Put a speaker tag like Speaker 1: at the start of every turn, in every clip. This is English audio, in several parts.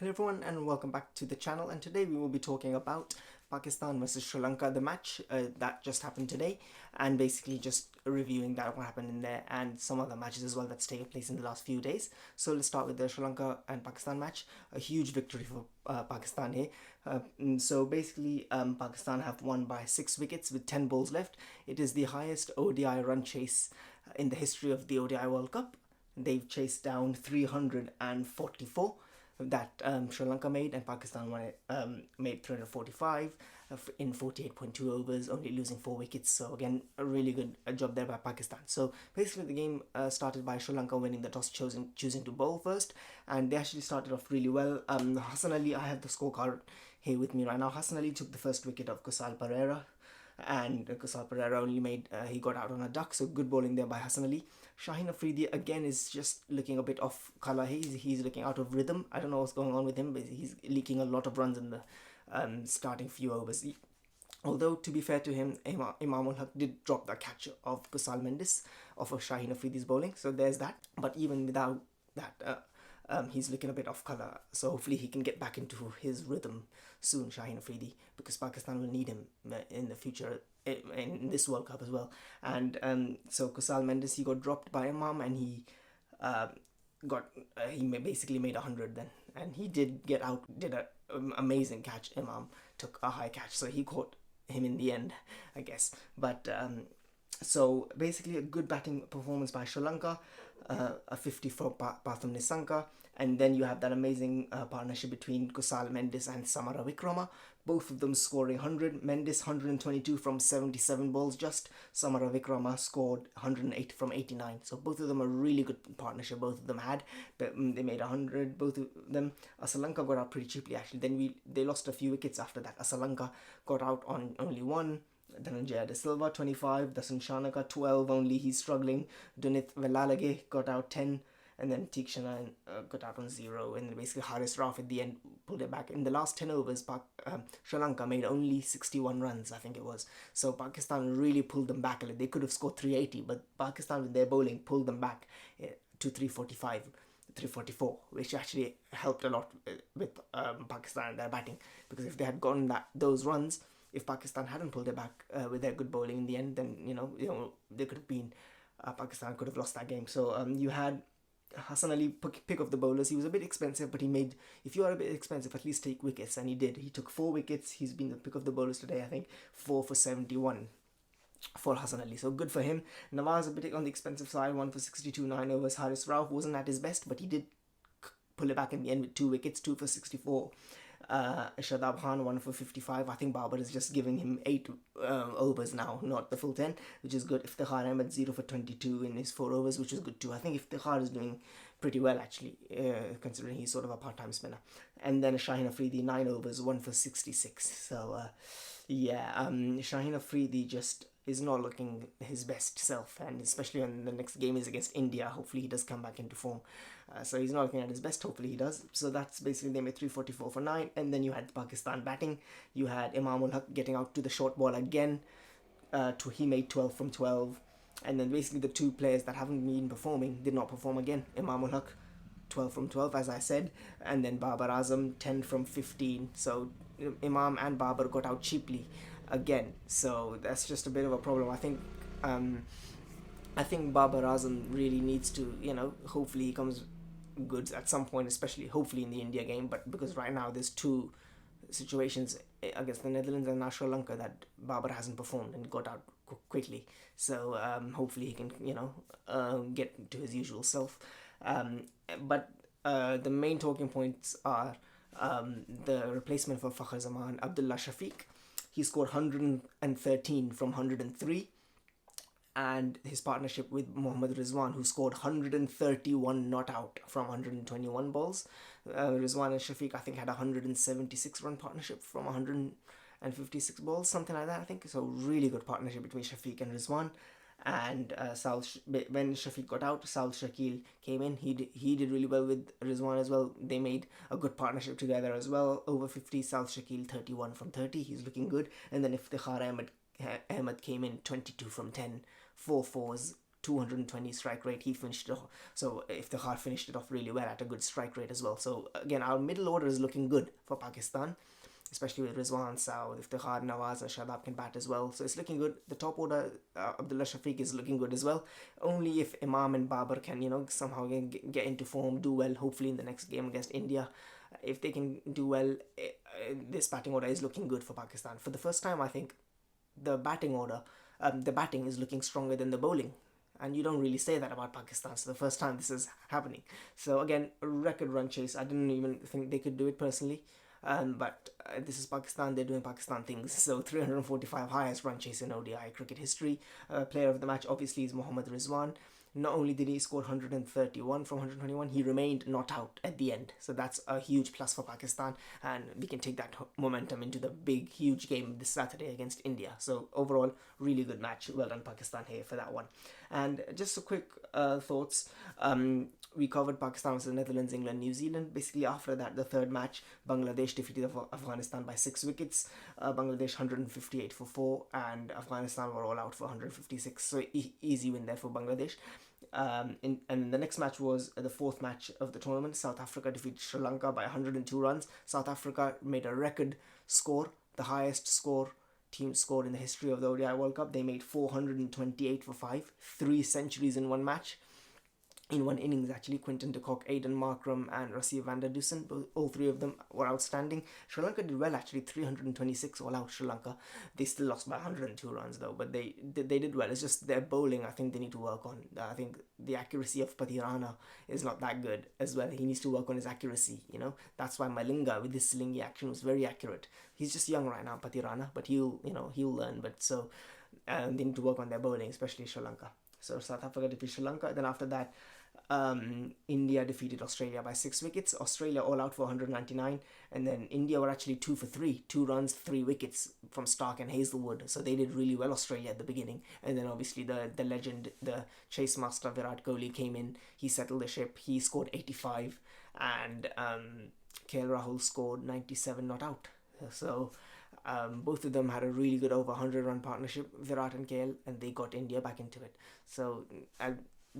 Speaker 1: Hello everyone and welcome back to the channel, and today we will be talking about Pakistan versus Sri Lanka, the match that just happened today, and basically just reviewing that what happened in there and some other matches as well that's taken place in the last few days. So let's start with the Sri Lanka and Pakistan match. A huge victory for Pakistan here. So basically Pakistan have won by 6 wickets with 10 balls left. It is the highest ODI run chase in the history of the ODI World Cup. They've chased down 344 that Sri Lanka made, and Pakistan made 345 in 48.2 overs, only losing 4 wickets. So again, a really good job there by Pakistan. So basically the game started by Sri Lanka winning the toss, choosing to bowl first, and they actually started off really well. Hassan Ali, I have the scorecard here with me right now. Hassan Ali took the first wicket of Kusal Pereira, and Kusal Pereira only made he got out on a duck, so good bowling there by Hassan Ali. Shaheen Afridi again is just looking a bit off colour. He's looking out of rhythm. I don't know what's going on with him, but he's leaking a lot of runs in the starting few overs. Although, to be fair to him, Imam ul Haq did drop the catch of Kusal Mendes off of Shaheen Afridi's bowling, so there's that. But even without that, he's looking a bit off colour, so hopefully he can get back into his rhythm soon, Shaheen Afridi, because Pakistan will need him in the future in this World Cup as well. And so Kusal Mendes, he got dropped by Imam, and he basically made 100 then, and he did get out, did an amazing catch. Imam took a high catch, so he caught him in the end, I guess. But so basically a good batting performance by Sri Lanka, a 50 for Pathum Nissanka, and then you have that amazing partnership between Kusal Mendes and Samara Wickrama, both of them scoring 100. Mendes 122 from 77 balls just. Samara Wickrama scored 108 from 89. So both of them a really good partnership. Both of them had, but they made 100. Both of them. Sri Lanka got out pretty cheaply actually. Then they lost a few wickets after that. Sri Lanka got out on only one. Dhananjaya De Silva 25, Dasun Shanaka 12 only, he's struggling. Dunith Velalage got out 10, and then Tikshana got out on 0, and then basically Haris Rauf at the end pulled it back. In the last 10 overs, Sri Lanka made only 61 runs, I think it was. So Pakistan really pulled them back a little. They could have scored 380, but Pakistan with their bowling pulled them back to 345. 344, which actually helped a lot with Pakistan and their batting, because if they had gotten those runs, if Pakistan hadn't pulled it back with their good bowling in the end, then they could have been Pakistan could have lost that game. So you had Hassan Ali pick of the bowlers. He was a bit expensive, but he made, if you are a bit expensive, at least take wickets, and he did. He took 4 wickets. He's been the pick of the bowlers today, I think 4 for 71 for Hassan Ali, so good for him. Nawaz a bit on the expensive side, 1 for 62, 9 overs. Haris Rauf wasn't at his best, but he did pull it back in the end with 2 wickets, 2 for 64. Shadab Khan 1 for 55. I think Babar is just giving him 8 overs now, not the full 10, which is good. Iftikhar Ahmed 0 for 22 in his 4 overs, which is good too. I think Iftikhar is doing pretty well actually, considering he's sort of a part-time spinner. And then Shaheen Afridi 9 overs, 1 for 66. So Shaheen Afridi just is not looking his best self, and especially when the next game is against India, hopefully he does come back into form. So he's not looking at his best, hopefully he does. So that's basically, they made 344 for 9, and then you had Pakistan batting. You had Imam ul Haq getting out to the short ball again. He made 12 from 12, and then basically the 2 players that haven't been performing did not perform again. Imam ul Haq 12 from 12, as I said, and then Babar Azam 10 from 15. So Imam and Babar got out cheaply again, so that's just a bit of a problem. I think Babar Azam really needs to, hopefully he comes good at some point, especially hopefully in the India game, but because right now there's 2 situations against the Netherlands and now Sri Lanka that Babar hasn't performed and got out quickly, so hopefully he can get to his usual self. But the main talking points are the replacement for Fakhar Zaman, Abdullah Shafiq. He scored 113 from 103, and his partnership with Mohammad Rizwan, who scored 131 not out from 121 balls. Rizwan and Shafiq, I think, had a 176 run partnership from 156 balls, something like that, I think. So really good partnership between Shafiq and Rizwan. And when Shafiq got out, Saul Shakil came in. He did really well with Rizwan as well. They made a good partnership together as well. Over 50, Saul Shakil 31 from 30. He's looking good. And then Iftikhar Ahmed came in 22 from 10, 4 fours, 220 strike rate. He finished it off. So Iftikhar finished it off really well at a good strike rate as well. So again, our middle order is looking good for Pakistan, especially with Rizwan, Saud, Iftikhar, Nawaz, and Shadab can bat as well. So it's looking good. The top order, Abdullah Shafiq is looking good as well. Only if Imam and Babar can, somehow get into form, do well, hopefully in the next game against India. If they can do well, this batting order is looking good for Pakistan. For the first time, I think the batting is looking stronger than the bowling. And you don't really say that about Pakistan. So the first time this is happening. So again, a record run chase. I didn't even think they could do it personally. But this is Pakistan, they're doing Pakistan things. So 345 highest run chase in ODI cricket history. Player of the match obviously is Mohammad Rizwan. Not only did he score 131 from 121, he remained not out at the end. So that's a huge plus for Pakistan, and we can take that momentum into the big, huge game this Saturday against India. So overall, really good match. Well done, Pakistan, here for that one. And just a quick thoughts. We covered Pakistan versus Netherlands, England, New Zealand. Basically, after that, the third match, Bangladesh defeated Afghanistan by 6 wickets. Bangladesh 158 for 4, and Afghanistan were all out for 156. So easy win there for Bangladesh. And the next match was the fourth match of the tournament. South Africa defeated Sri Lanka by 102 runs. South Africa made a record score, the highest score team scored in the history of the ODI World Cup. They made 428 for 5, 3 centuries in one match. In one innings, actually. Quinton de Kock, Aidan Markram, and Rassie van der Dussen, all three of them were outstanding. Sri Lanka did well, actually, 326 all out. Sri Lanka, they still lost by 102 runs though, but they did well. It's just their bowling, I think they need to work on. I think the accuracy of Pathirana is not that good as well. He needs to work on his accuracy. That's why Malinga with his slingy action was very accurate. He's just young right now, Pathirana, but he'll learn. But so they need to work on their bowling, especially Sri Lanka. So South Africa defeated Sri Lanka. Then after that, India defeated Australia by 6 wickets. Australia all out for 199, and then India were actually 2 for 3, 2 runs, 3 wickets from Stark and Hazelwood. So they did really well, Australia, at the beginning. And then obviously the legend, the chase master Virat Kohli came in. He settled the ship. He scored 85, and KL Rahul scored 97, not out. So both of them had a really good over 100-run partnership, Virat and KL, and they got India back into it. So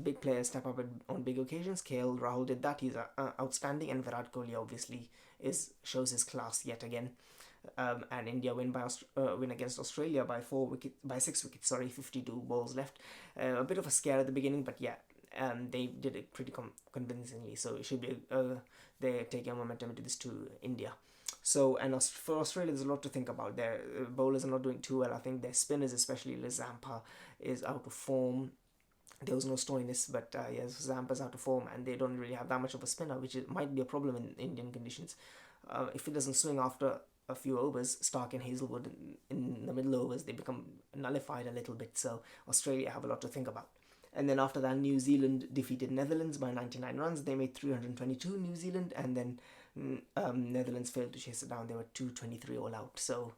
Speaker 1: big players step up on big occasions. KL Rahul did that. He's outstanding, and Virat Kohli obviously shows his class yet again. And India win against Australia by 6 wickets. 52 balls left. A bit of a scare at the beginning, but yeah, they did it pretty convincingly. So it should be they're taking momentum into this to India. So, and for Australia, there's a lot to think about. Their bowlers are not doing too well. I think their spinners, especially Liz Zampa, is out of form. There was no Stoinis, but yes, Zampa's out of form, and they don't really have that much of a spinner, which might be a problem in Indian conditions. If it doesn't swing after a few overs, Stark and Hazelwood in the middle overs, they become nullified a little bit. So Australia have a lot to think about. And then after that, New Zealand defeated Netherlands by 99 runs. They made 322, New Zealand, and then Netherlands failed to chase it down. They were 223 all out. So,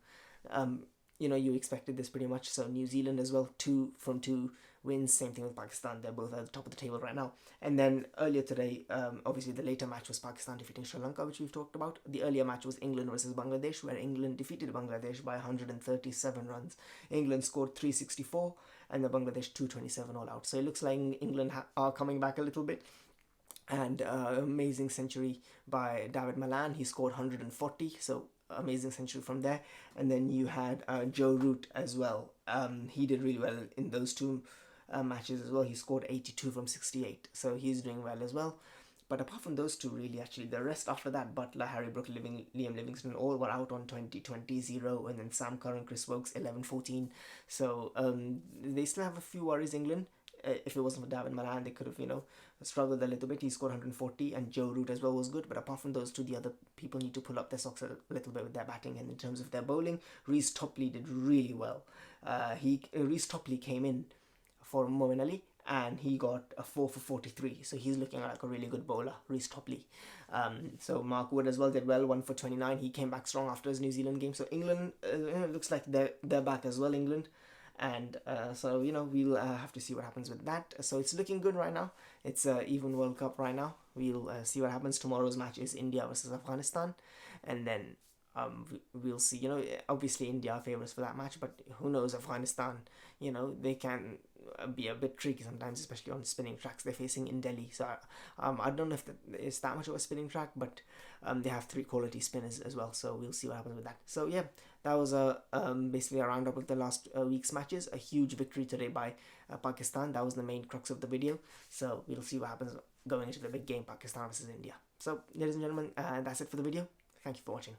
Speaker 1: you expected this pretty much. So New Zealand as well, 2 from 2 wins. Same thing with Pakistan. They're both at the top of the table right now. And then earlier today, obviously the later match was Pakistan defeating Sri Lanka, which we've talked about. The earlier match was England versus Bangladesh, where England defeated Bangladesh by 137 runs. England scored 364, and the Bangladesh 227 all out. So it looks like England are coming back a little bit. And amazing century by David Malan. He scored 140, so amazing century from there. And then you had Joe Root as well. He did really well in those two matches as well. He scored 82 from 68, so he's doing well as well. But apart from those two, really, actually, the rest after that, Butler, Harry Brook, Liam Livingston, all were out on 20-20-0, and then Sam Curran, Chris Wokes, 11-14. So they still have a few worries, England. If it wasn't for David Malan, they could have, struggled a little bit. He scored 140, and Joe Root as well was good. But apart from those two, the other people need to pull up their socks a little bit with their batting. And in terms of their bowling, Reece Topley did really well. Reece Topley came in for Moeen Ali, and he got a 4 for 43. So he's looking like a really good bowler, Reece Topley. So Mark Wood as well did well, 1 for 29. He came back strong after his New Zealand game. So England, looks like they're back as well, England. And so we'll have to see what happens with that. So it's looking good right now. It's an even World Cup right now. We'll see what happens. Tomorrow's match is India versus Afghanistan, and then we'll see. You know, obviously India are famous for that match, but who knows, Afghanistan, you know, they can be a bit tricky sometimes, especially on spinning tracks they're facing in Delhi. So I don't know if it's that much of a spinning track, but they have three quality spinners as well. So we'll see what happens with that. So yeah, that was basically a roundup of the last week's matches. A huge victory today by Pakistan. That was the main crux of the video. So we'll see what happens going into the big game, Pakistan versus India. So ladies and gentlemen, that's it for the video. Thank you for watching.